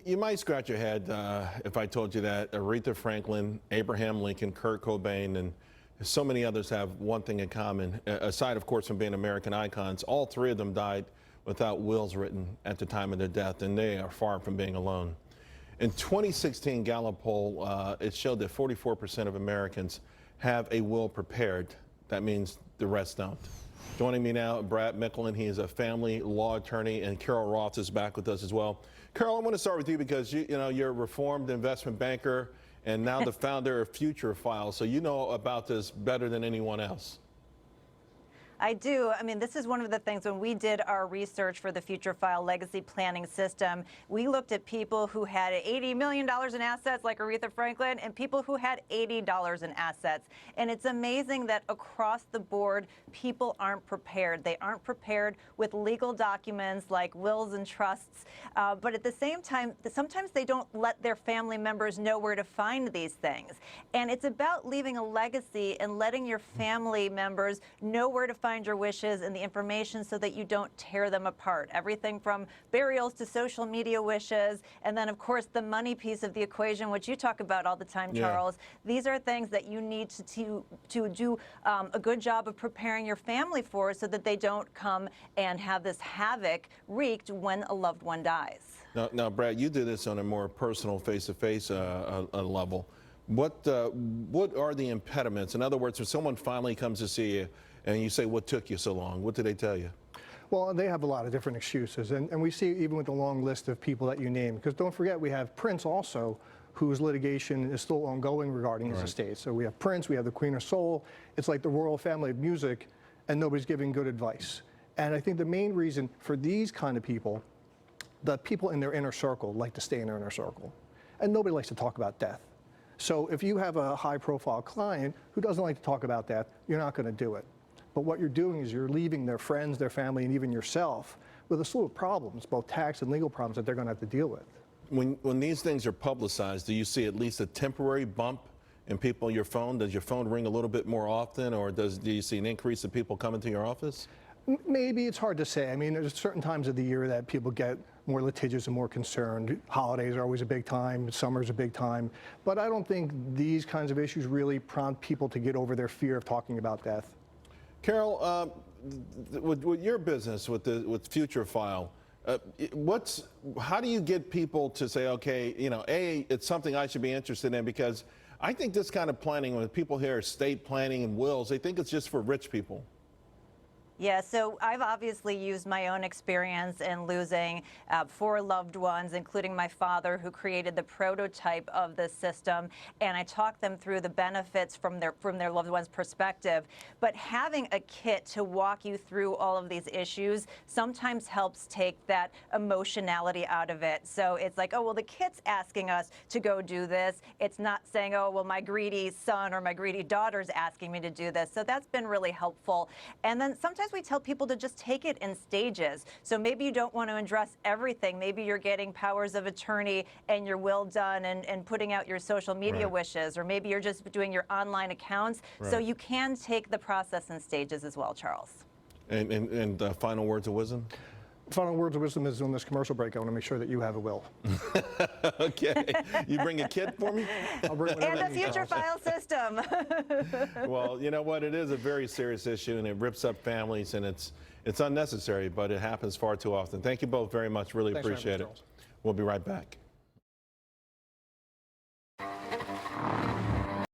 You might scratch your head if I told you that Aretha Franklin, Abraham Lincoln, Kurt Cobain, and so many others have one thing in common. Aside, of course, from being American icons, all three of them died without wills written at the time of their death, and they are far from being alone. In 2016 Gallup poll, it showed that 44% of Americans have a will prepared. That means the rest don't. Joining me now, Brad Micklin. He is a family law attorney, and Carol Roth is back with us as well. Carol, I want to start with you because you're a reformed investment banker and now the founder of Future File, so you know about this better than anyone else. I do. I mean, this is one of the things when we did our research for the Future File legacy planning system, we looked at people who had $80 million in assets like Aretha Franklin and people who had $80 in assets. And it's amazing that across the board, people aren't prepared. They aren't prepared with legal documents like wills and trusts. But at the same time, sometimes they don't let their family members know where to find these things. And it's about leaving a legacy and letting your family members know where to find your wishes and the information so that you don't tear them apart. Everything from burials to social media wishes, and then of course the money piece of the equation, which you talk about all the time, Charles. These are things that you need to do a good job of preparing your family for so that they don't come and have this havoc wreaked when a loved one dies. Now, Brad, you do this on a more personal, face-to-face level. What are the impediments? In other words, when someone finally comes to see you and you say, what took you so long? What do they tell you? Well, they have a lot of different excuses, and we see even with the long list of people that you name, because don't forget we have Prince also, whose litigation is still ongoing regarding his estate. So we have Prince, we have the Queen of Soul. It's like the royal family of music, and nobody's giving good advice. And I think the main reason for these kind of people, the people in their inner circle like to stay in their inner circle, and nobody likes to talk about death. So if you have a high-profile client who doesn't like to talk about death, you're not going to do it. But what you're doing is you're leaving their friends, their family, and even yourself with a slew of problems, both tax and legal problems that they're going to have to deal with. When these things are publicized, do you see at least a temporary bump in people on your phone? Does your phone ring a little bit more often, or do you see an increase of people coming to your office? Maybe. It's hard to say. I mean, there's certain times of the year that people get more litigious and more concerned. Holidays are always a big time, summer's a big time. But I don't think these kinds of issues really prompt people to get over their fear of talking about death. Carol, with your business, with Future File, how do you get people to say, okay, A, it's something I should be interested in? Because I think this kind of planning, when people hear estate planning and wills, they think it's just for rich people. Yeah, so I've obviously used my own experience in losing 4 loved ones, including my father, who created the prototype of this system, and I talked them through the benefits from their loved one's perspective. But having a kit to walk you through all of these issues sometimes helps take that emotionality out of it. So it's like, oh, well, the kit's asking us to go do this. It's not saying, oh, well, my greedy son or my greedy daughter's asking me to do this. So that's been really helpful. And then sometimes we tell people to just take it in stages. So maybe you don't want to address everything. Maybe you're getting powers of attorney and your will done and putting out your social media wishes, or maybe you're just doing your online accounts. So you can take the process in stages as well, Charles. And final words of wisdom? Final words of wisdom is on this commercial break. I want to make sure that you have a will. Okay. You bring a kit for me? I'll bring and the Future File system. Well, you know what? It is a very serious issue, and it rips up families, and it's unnecessary, but it happens far too often. Thank you both very much. Really appreciate it. We'll be right back.